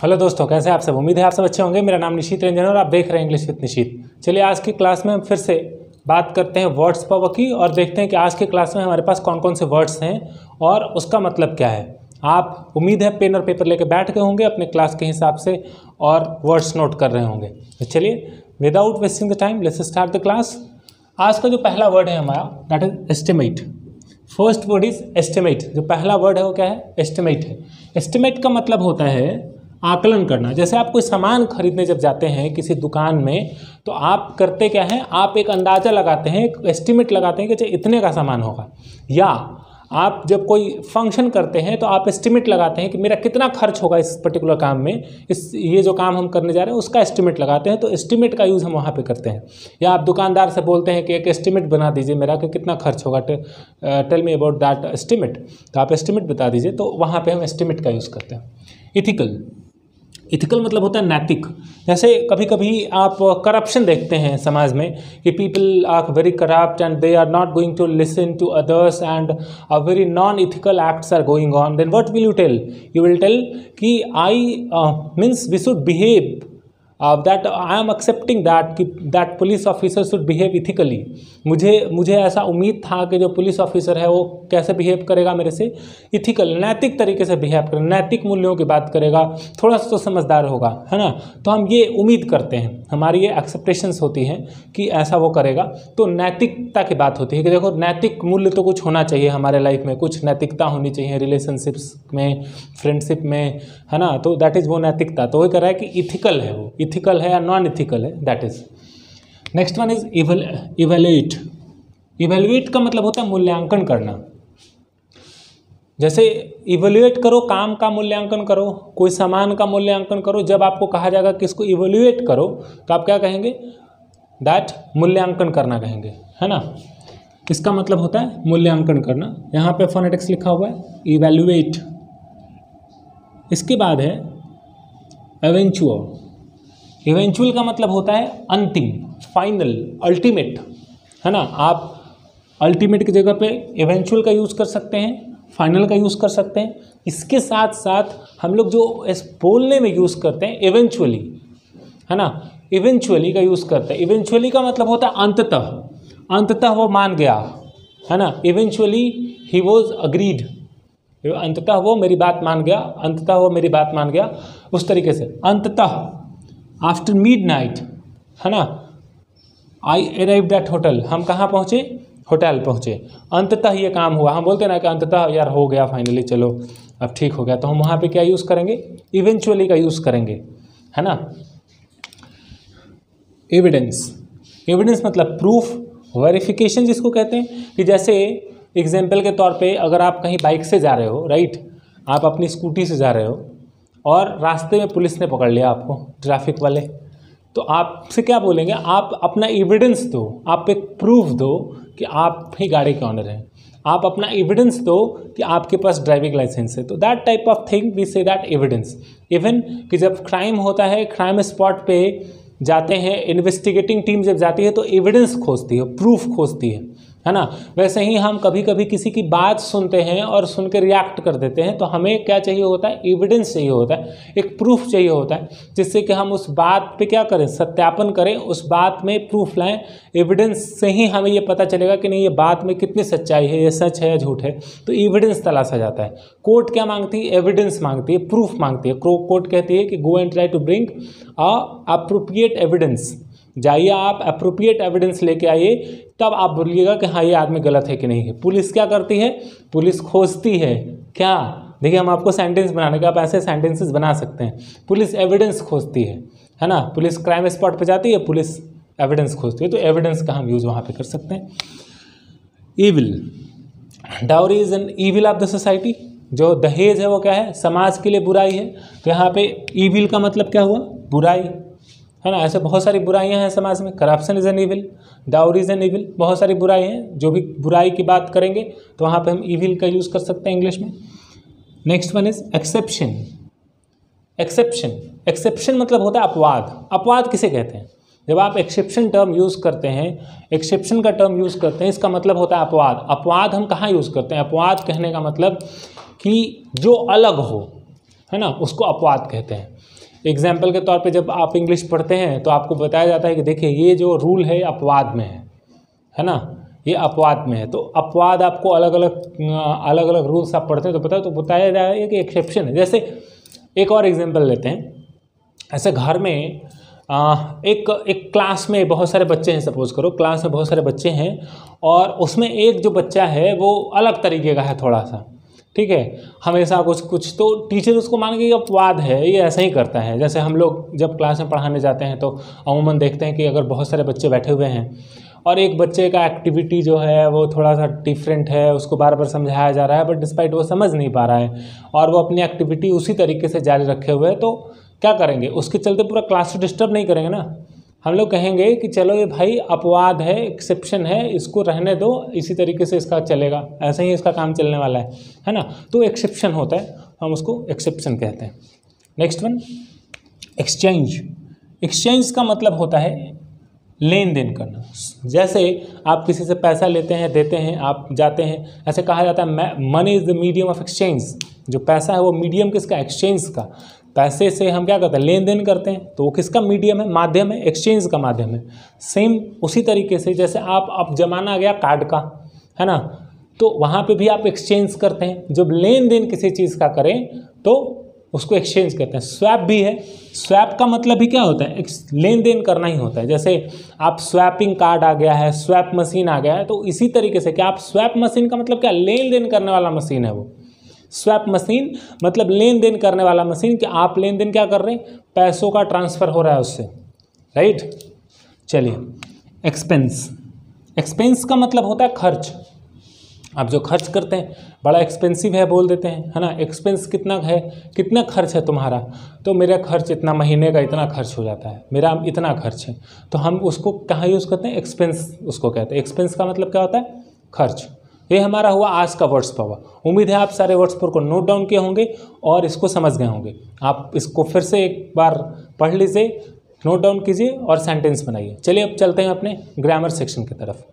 Hello दोस्तों, कैसे आप सब। उम्मीद है आप सब अच्छे होंगे। मेरा नाम निशित रंजन और आप देख रहे हैं इंग्लिश विद निशित। चलिए आज की क्लास में हम फिर से बात करते हैं वर्ड्स पावर की और देखते हैं कि आज की क्लास में हमारे पास कौन कौन से वर्ड्स हैं और उसका मतलब क्या है। आप उम्मीद है पेन और पेपर लेकर बैठ गए होंगे अपने क्लास के हिसाब से और वर्ड्स नोट कर रहे होंगे। तो चलिए without wasting the time let's start the class. आज का जो पहला वर्ड है हमारा that is estimate. First word is estimate. जो पहला वर्ड है वो क्या है? एस्टिमेट है। एस्टिमेट का मतलब होता है आकलन करना। जैसे आप कोई सामान खरीदने जब जाते हैं किसी दुकान में तो आप करते क्या हैं, आप एक अंदाज़ा लगाते हैं, एक एस्टिमेट लगाते हैं कि इतने का सामान होगा। या आप जब कोई फंक्शन करते हैं तो आप एस्टिमेट लगाते हैं कि मेरा कितना खर्च होगा इस पर्टिकुलर काम में, ये जो काम हम करने जा रहे हैं उसका एस्टिमेट लगाते हैं। तो एस्टिमेट का यूज़ हम वहाँ पे करते हैं। या आप दुकानदार से बोलते हैं कि एक एस्टिमेट बना दीजिए मेरा कि कितना खर्च होगा, tell me about that estimate. तो आप एस्टिमेट बता दीजिए, तो वहाँ पर हम एस्टिमेट का यूज़ करते हैं। इथिकल। इथिकल मतलब होता है नैतिक। जैसे कभी कभी आप करप्शन देखते हैं समाज में कि people are very corrupt and they are not going to listen to others and a very non ethical acts are going on. Then what will you tell? You will tell कि I means we should behave that I am excepting that कि that police officer should behave ethically. मुझे ऐसा उम्मीद था कि जो police officer है वो कैसे बिहेव करेगा मेरे से, इथिकल नैतिक तरीके से बिहेव करेगा, नैतिक मूल्यों की बात करेगा, थोड़ा सा तो समझदार होगा, है ना। तो हम ये उम्मीद करते हैं, हमारी ये एक्सेप्टेशंस होती हैं कि ऐसा वो करेगा। तो नैतिकता की बात होती है कि देखो नैतिक मूल्य तो कुछ होना चाहिए हमारे लाइफ में, कुछ नैतिकता होनी चाहिए रिलेशनशिप्स में, फ्रेंडशिप में, है ना। तो दैट इज़ वो नैतिकता। तो वो कह रहा है कि इथिकल है, वो इथिकल है या नॉन इथिकल है, that is. Next one is evaluate. Evaluate का मतलब होता है मूल्यांकन करना। जैसे इवेल्युएट करो, काम का मूल्यांकन करो, कोई सामान का मूल्यांकन करो। जब आपको कहा जाएगा कि इसको इवेल्युएट करो तो आप क्या कहेंगे? दैट मूल्यांकन करना कहेंगे, है ना। इसका मतलब होता है मूल्यांकन करना। यहाँ पे फोनेटिक्स लिखा हुआ है इवेल्युएट। इसके बाद है एवेंचुअल। इवेंचुअल का मतलब होता है अंतिम, फाइनल, अल्टीमेट, है ना। आप अल्टीमेट की जगह पे इवेंचुअल का यूज़ कर सकते हैं, फाइनल का यूज़ कर सकते हैं। इसके साथ साथ हम लोग जो इस बोलने में यूज़ करते हैं इवेंचुअली, है ना, इवेंचुअली का यूज़ करते हैं। इवेंचुअली का मतलब होता है अंततः, अंततः वो मान गया, है ना। इवेंचुअली ही वॉज अग्रीड, अंततः वो मेरी बात मान गया, अंततः वो मेरी बात मान गया, उस तरीके से। अंततः आफ्टर मिडनाइट, है ना, आई अराइव्ड एट होटल, हम कहाँ पहुँचे? होटल पहुँचे। अंततः ये काम हुआ। हम बोलते हैं ना कि अंततः यार हो गया, फाइनली चलो अब ठीक हो गया। तो हम वहाँ पे क्या यूज़ करेंगे? इवेंचुअली का यूज़ करेंगे, है ना। एविडेंस। एविडेंस मतलब प्रूफ, वेरिफिकेशन जिसको कहते हैं। कि जैसे एग्जाम्पल के तौर पे अगर आप कहीं बाइक से जा रहे हो, राइट, आप अपनी स्कूटी से जा रहे हो और रास्ते में पुलिस ने पकड़ लिया आपको, ट्रैफिक वाले, तो आपसे क्या बोलेंगे? आप अपना एविडेंस दो, आप एक प्रूफ दो कि आप ही गाड़ी के ऑनर हैं, आप अपना एविडेंस दो कि आपके पास ड्राइविंग लाइसेंस है। तो that type of thing we say that evidence. Even कि जब क्राइम होता है, क्राइम स्पॉट पे जाते हैं, इन्वेस्टिगेटिंग टीम जब जाती है तो एविडेंस खोजती है, प्रूफ खोजती है ना। वैसे ही हम कभी कभी किसी की बात सुनते हैं और सुन के रिएक्ट कर देते हैं, तो हमें क्या चाहिए होता है? एविडेंस चाहिए होता है, एक प्रूफ चाहिए होता है, जिससे कि हम उस बात पे क्या करें? सत्यापन करें, उस बात में प्रूफ लाएं। एविडेंस से ही हमें ये पता चलेगा कि नहीं ये बात में कितनी सच्चाई है, ये सच है या झूठ है। तो एविडेंस तलाशा जाता है। कोर्ट क्या मांगती है? एविडेंस मांगती है, प्रूफ मांगती है। कोर्ट कहती है कि go and try to bring appropriate evidence. जाइए आप अप्रोप्रिएट एविडेंस लेके आइए, तब आप बोलिएगा कि हाँ ये आदमी गलत है कि नहीं है। पुलिस क्या करती है? पुलिस खोजती है क्या? देखिए हम आपको सेंटेंस बनाने के, आप ऐसे सेंटेंसेस बना सकते हैं। पुलिस एविडेंस खोजती है ना। पुलिस क्राइम स्पॉट पे जाती है, पुलिस एविडेंस खोजती है। तो एविडेंस का हम यूज़ वहाँ पे कर सकते हैं। Evil. Dowry is an evil of the society. जो दहेज है वो क्या है? समाज के लिए बुराई है। तो यहाँ पे ईविल का मतलब क्या हुआ? बुराई, है ना। ऐसे बहुत सारी बुराइयां हैं समाज में। Corruption is an evil, dowry is an evil, बहुत सारी बुराई हैं। जो भी बुराई की बात करेंगे तो वहाँ पे हम ईविल का यूज़ कर सकते हैं इंग्लिश में। Next one is exception. Exception, exception मतलब होता है अपवाद। अपवाद किसे कहते हैं? जब आप एक्सेप्शन टर्म यूज़ करते हैं, एक्सेप्शन का टर्म यूज़ करते हैं, इसका मतलब होता है अपवाद। अपवाद हम कहाँ यूज़ करते हैं? अपवाद कहने का मतलब कि जो अलग हो, है ना, उसको अपवाद कहते हैं। एग्जाम्पल के तौर पे जब आप इंग्लिश पढ़ते हैं तो आपको बताया जाता है कि देखिए ये जो रूल है अपवाद में है ना, ये अपवाद में है। तो अपवाद आपको अलग अलग रूल्स आप पढ़ते हैं तो बताया जाएगा कि एक्सेप्शन है। जैसे एक और एग्जाम्पल लेते हैं, ऐसे घर में एक क्लास में बहुत सारे बच्चे हैं, सपोज करो क्लास में बहुत सारे बच्चे हैं और उसमें एक जो बच्चा है वो अलग तरीके का है थोड़ा सा, ठीक है, हमेशा कुछ तो टीचर उसको मान के अपवाद है, ये ऐसा ही करता है। जैसे हम लोग जब क्लास में पढ़ाने जाते हैं तो अमूमन देखते हैं कि अगर बहुत सारे बच्चे बैठे हुए हैं और एक बच्चे का एक्टिविटी जो है वो थोड़ा सा डिफरेंट है, उसको बार बार समझाया जा रहा है बट डिस्पाइट वो समझ नहीं पा रहा है और वो अपनी एक्टिविटी उसी तरीके से जारी रखे हुए है, तो क्या करेंगे, उसके चलते पूरा क्लास को डिस्टर्ब नहीं करेंगे ना। हम लोग कहेंगे कि चलो ये भाई अपवाद है, एक्सेप्शन है, इसको रहने दो, इसी तरीके से इसका चलेगा, ऐसे ही इसका काम चलने वाला है ना। तो एक्सेप्शन होता है, हम उसको एक्सेप्शन कहते हैं। Next one, exchange. एक्सचेंज का मतलब होता है लेन देन करना। जैसे आप किसी से पैसा लेते हैं, देते हैं, आप जाते हैं, ऐसे कहा जाता है money is the medium of exchange. जो पैसा है वो मीडियम किसका, एक्सचेंज का। पैसे से हम क्या करते हैं, लेन देन करते हैं, तो वो किसका मीडियम है, माध्यम है, एक्सचेंज का माध्यम है। सेम उसी तरीके से जैसे अब जमाना आ गया कार्ड का, है ना, तो वहाँ पे भी आप एक्सचेंज करते हैं। जब लेन देन किसी चीज़ का करें तो उसको एक्सचेंज कहते हैं। स्वैप भी है, स्वैप का मतलब भी क्या होता है, लेन देन करना ही होता है। जैसे आप स्वैपिंग कार्ड आ गया है, स्वैप मशीन आ गया है, तो इसी तरीके से क्या आप स्वैप मशीन का मतलब क्या, लेन देन करने वाला मशीन है वो। स्वैप मशीन मतलब लेन देन करने वाला मशीन, कि आप लेन देन क्या कर रहे हैं, पैसों का ट्रांसफ़र हो रहा है उससे, राइट। चलिए, एक्सपेंस। एक्सपेंस का मतलब होता है खर्च। आप जो खर्च करते हैं बड़ा एक्सपेंसिव है बोल देते हैं, है ना। एक्सपेंस कितना है, कितना खर्च है तुम्हारा, तो मेरा खर्च इतना, महीने का इतना खर्च हो जाता है, मेरा इतना खर्च है, तो हम उसको कहाँ यूज़ करते हैं, एक्सपेंस उसको कहते हैं। एक्सपेंस का मतलब क्या होता है, खर्च। ये हमारा हुआ आज का वर्ड्स पावर। उम्मीद है आप सारे वर्ड्स पावर को नोट डाउन किए होंगे और इसको समझ गए होंगे। आप इसको फिर से एक बार पढ़ लीजिए, नोट डाउन कीजिए और सेंटेंस बनाइए। चलिए अब चलते हैं अपने ग्रामर सेक्शन की तरफ।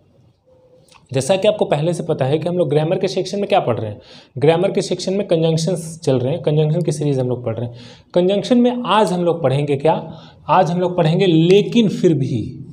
जैसा कि आपको पहले से पता है कि हम लोग ग्रामर के सेक्शन में क्या पढ़ रहे हैं, ग्रामर के सेक्शन में कंजंक्शंस चल रहे हैं, कंजंक्शन की सीरीज़ हम लोग पढ़ रहे हैं। कंजंक्शन में आज हम लोग पढ़ेंगे क्या, आज हम लोग पढ़ेंगे लेकिन फिर भी।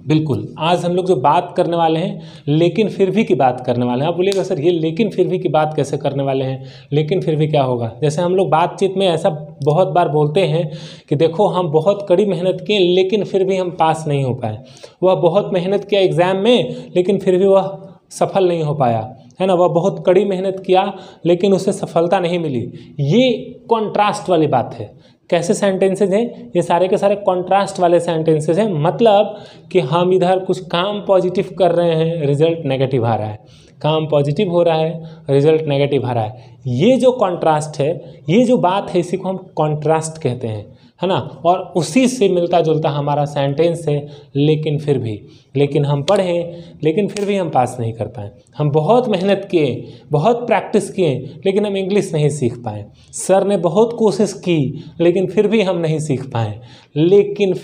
बिल्कुल, आज हम लोग जो बात करने वाले हैं लेकिन फिर भी की बात करने वाले हैं। आप बोलिएगा सर ये लेकिन फिर भी की बात कैसे करने वाले हैं, लेकिन फिर भी क्या होगा। जैसे हम लोग बातचीत में ऐसा बहुत बार बोलते हैं कि देखो हम बहुत कड़ी मेहनत किए लेकिन फिर भी हम पास नहीं हो पाए। वह बहुत मेहनत किया एग्ज़ाम में लेकिन फिर भी वह सफल नहीं हो पाया, है ना। वह बहुत कड़ी मेहनत किया लेकिन उसे सफलता नहीं मिली। ये कॉन्ट्रास्ट वाली बात है। कैसे सेंटेंसेज हैं ये, सारे के सारे कॉन्ट्रास्ट वाले सेंटेंसेज हैं। मतलब कि हम इधर कुछ काम पॉजिटिव कर रहे हैं, रिजल्ट नेगेटिव आ रहा है, काम पॉजिटिव हो रहा है, रिजल्ट नेगेटिव आ रहा है। ये जो कॉन्ट्रास्ट है, ये जो बात है, इसी को हम कॉन्ट्रास्ट कहते हैं, है ना। और उसी से मिलता जुलता हमारा सेंटेंस है लेकिन फिर भी। लेकिन हम पढ़ें लेकिन फिर भी हम पास नहीं कर पाए। हम बहुत मेहनत किए, बहुत प्रैक्टिस किए लेकिन हम इंग्लिश नहीं सीख पाए। सर ने बहुत कोशिश की लेकिन फिर भी हम नहीं सीख पाए। लेकिन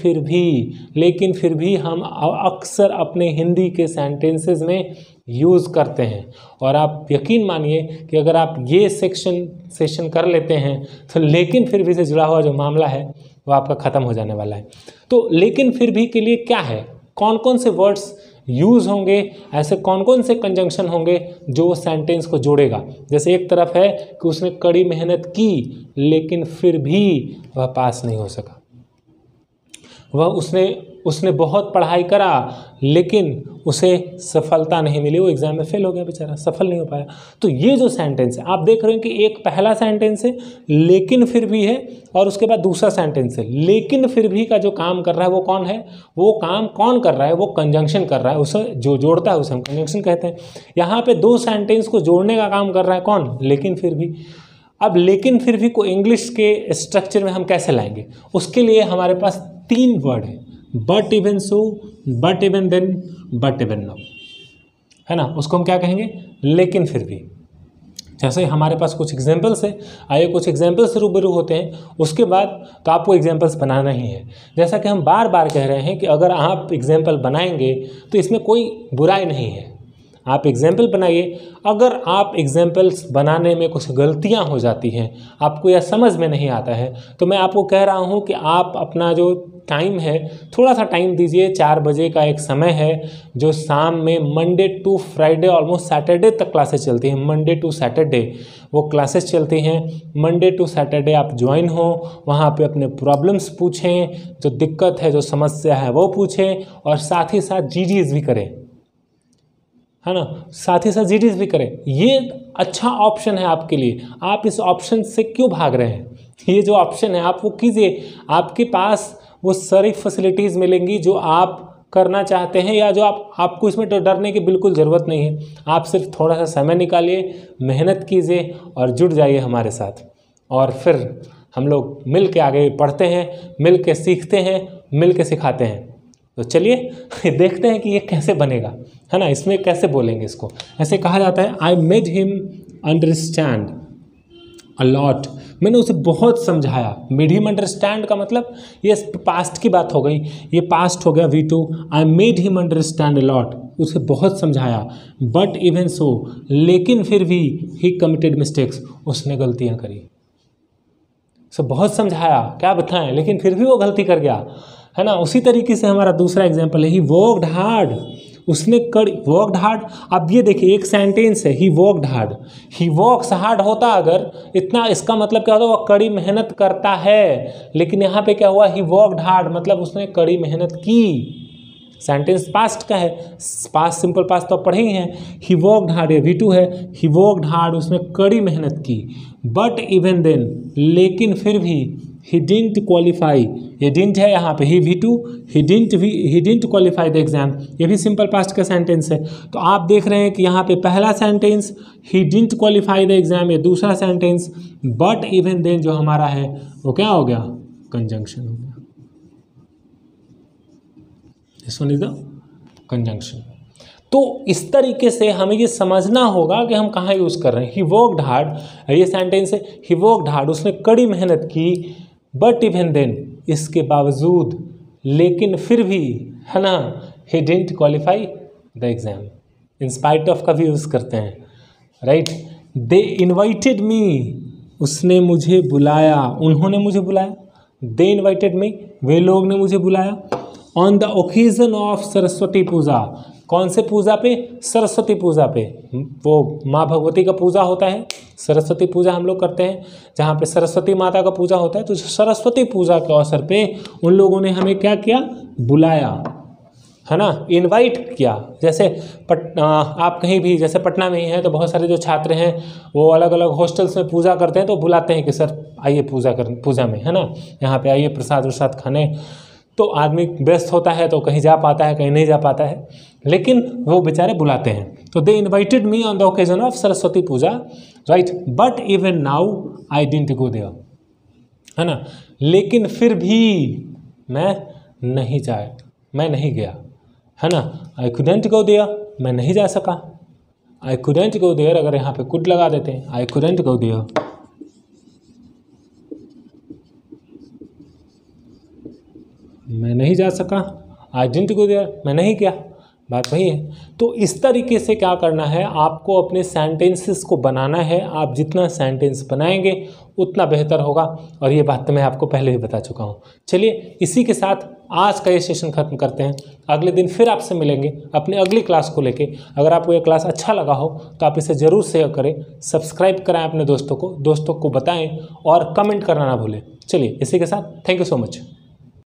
फिर भी हम अक्सर अपने हिंदी के सेंटेंसेस में यूज़ करते हैं। और आप यकीन मानिए कि अगर आप ये सेशन कर लेते हैं तो लेकिन फिर भी से जुड़ा हुआ जो मामला है वो आपका ख़त्म हो जाने वाला है। तो लेकिन फिर भी के लिए क्या है, कौन कौन से वर्ड्स यूज़ होंगे, ऐसे कौन कौन से कंजंक्शन होंगे जो सेंटेंस को जोड़ेगा। जैसे एक तरफ है कि उसने कड़ी मेहनत की लेकिन फिर भी वह पास नहीं हो सका, वह उसने बहुत पढ़ाई करा लेकिन उसे सफलता नहीं मिली, वो एग्ज़ाम में फेल हो गया बेचारा, सफल नहीं हो पाया। तो ये जो सेंटेंस है आप देख रहे हैं कि एक पहला सेंटेंस है लेकिन फिर भी है और उसके बाद दूसरा सेंटेंस है। लेकिन फिर भी का जो काम कर रहा है वो कौन है, वो काम कौन कर रहा है, वो कंजंक्शन कर रहा है, उसे जो जोड़ता है उसे हम कंजंक्शन कहते हैं। यहाँ पे दो सेंटेंस को जोड़ने का काम कर रहा है कौन, लेकिन फिर भी। अब लेकिन फिर भी को इंग्लिश के स्ट्रक्चर में हम कैसे लाएंगे, उसके लिए हमारे पास तीन वर्ड है, but even so, but even then, but even now, है ना। उसको हम क्या कहेंगे, लेकिन फिर भी। जैसे हमारे पास कुछ एग्जाम्पल्स है, आइए कुछ एग्जाम्पल्स से रूबरू होते हैं, उसके बाद तो आपको एग्जाम्पल्स बनाना ही है। जैसा कि हम बार बार कह रहे हैं कि अगर आप एग्जाम्पल बनाएंगे तो इसमें कोई बुराई नहीं है। आप एग्जाम्पल बनाइए। अगर आप एग्जाम्पल्स बनाने में कुछ गलतियां हो जाती हैं, आपको यह समझ में नहीं आता है, तो मैं आपको कह रहा हूं कि आप अपना जो टाइम है थोड़ा सा टाइम दीजिए। 4 बजे का एक समय है जो शाम में Monday to Friday almost Saturday तक क्लासेस चलती हैं। मंडे टू सैटरडे वो क्लासेस चलती हैं। मंडे टू सैटरडे आप ज्वाइन हो, वहाँ पे अपने प्रॉब्लम्स पूछें, जो दिक्कत है जो समस्या है वो पूछें, और साथ ही साथ जीडीज भी करें, है ना, साथ ही साथ जीडीज भी करें। ये अच्छा ऑप्शन है आपके लिए। आप इस ऑप्शन से क्यों भाग रहे हैं? ये जो ऑप्शन है आप वो कीजिए। आपके पास वो सारी फैसिलिटीज़ मिलेंगी जो आप करना चाहते हैं, या जो आपको इसमें तो डरने की बिल्कुल ज़रूरत नहीं है। आप सिर्फ थोड़ा सा समय निकालिए, मेहनत कीजिए और जुड़ जाइए हमारे साथ, और फिर हम लोग मिल के आगे पढ़ते हैं, मिल के सीखते हैं, मिल के सिखाते हैं। तो चलिए देखते हैं कि ये कैसे बनेगा, है ना, इसमें कैसे बोलेंगे इसको। ऐसे कहा जाता है, I made him understand a lot. मैंने उसे बहुत समझाया। मेड हिम अंडरस्टैंड का मतलब ये पास्ट की बात हो गई, ये पास्ट हो गया V2। I made him understand a lot, उसे बहुत समझाया। बट इवन सो, लेकिन फिर भी ही कमिटेड मिस्टेक्स, उसने गलतियां करी। उसे बहुत समझाया, क्या बताएं, लेकिन फिर भी वो गलती कर गया, है ना। उसी तरीके से हमारा दूसरा एग्जाम्पल है, ही वर्कड हार्ड, उसने वर्कड हार्ड। अब ये देखिए एक सेंटेंस है, he worked hard. He works hard होता अगर इतना, इसका मतलब क्या होता, वो कड़ी मेहनत करता है। लेकिन यहाँ पे क्या हुआ, ही वर्कड हार्ड, मतलब उसने कड़ी मेहनत की। सेंटेंस पास्ट का है, पास्ट सिंपल पास्ट तो पढ़े ही हैं। ही वर्कड हार्ड, ये V2 है। ही वर्कड हार्ड, उसने कड़ी मेहनत की। बट इवन देन, लेकिन फिर भी, ही डिडंट क्वालिफाई, ये डिडंट है यहाँ पे, ही V2, he didn't qualify the exam, ये भी सिंपल पास्ट का सेंटेंस है। तो आप देख रहे हैं कि यहाँ पे पहला sentence he didn't qualify the exam, ये दूसरा सेंटेंस बट इवन देन जो हमारा है वो क्या हो गया, कंजंक्शन हो गया। This one is the conjunction. तो इस तरीके से हमें ये समझना होगा कि हम कहाँ यूज़ कर रहे हैं। ही वर्कड हार्ड, ये सेंटेंस है, ही वर्कड हार्ड, उसने कड़ी मेहनत की। बट इवन देन, इसके बावजूद, लेकिन फिर भी, है ना, he didn't qualify the exam. In spite of का भी यूज़ करते हैं, राइट। दे इन्वाइटेड मी, उसने मुझे बुलाया, उन्होंने मुझे बुलाया। दे इन्वाइटेड मी, वे लोग ने मुझे बुलाया। On the occasion of Saraswati Puja, कौन से पूजा पे, सरस्वती पूजा पे। वो माँ भगवती का पूजा होता है, सरस्वती पूजा हम लोग करते हैं, जहाँ पे सरस्वती माता का पूजा होता है। तो सरस्वती पूजा के अवसर पे उन लोगों ने हमें क्या किया, बुलाया, है ना, इनवाइट किया। जैसे आप कहीं भी, जैसे पटना में ही हैं तो बहुत सारे जो छात्र हैं वो अलग अलग हॉस्टल्स में पूजा करते हैं, तो बुलाते हैं कि सर आइए पूजा में, है ना, यहाँ पे आइए प्रसाद वरसाद खाने। तो आदमी व्यस्त होता है तो कहीं जा पाता है, कहीं नहीं जा पाता है, लेकिन वो बेचारे बुलाते हैं। तो they invited me on the occasion of Saraswati Puja, right. But even now I didn't go there, है ना, लेकिन फिर भी मैं नहीं गया, है ना। आई कुडंट गो देयर, मैं नहीं जा सका। आई कुडंट गो देयर, अगर यहाँ पे कुड लगा देते हैं, आई कुडंट गो देयर, मैं नहीं जा सका। आई डिडंट गो देयर, मैं नहीं गया, बात वही है। तो इस तरीके से क्या करना है, आपको अपने सेंटेंसेस को बनाना है। आप जितना सेंटेंस बनाएंगे उतना बेहतर होगा, और ये बात तो मैं आपको पहले ही बता चुका हूँ। चलिए इसी के साथ आज का ये सेशन खत्म करते हैं। अगले दिन फिर आपसे मिलेंगे अपनी अगली क्लास को लेके। अगर आपको ये क्लास अच्छा लगा हो तो आप इसे ज़रूर शेयर करें, सब्सक्राइब कराएं अपने दोस्तों को बताएं, और कमेंट करना ना भूलें। चलिए इसी के साथ थैंक यू सो मच।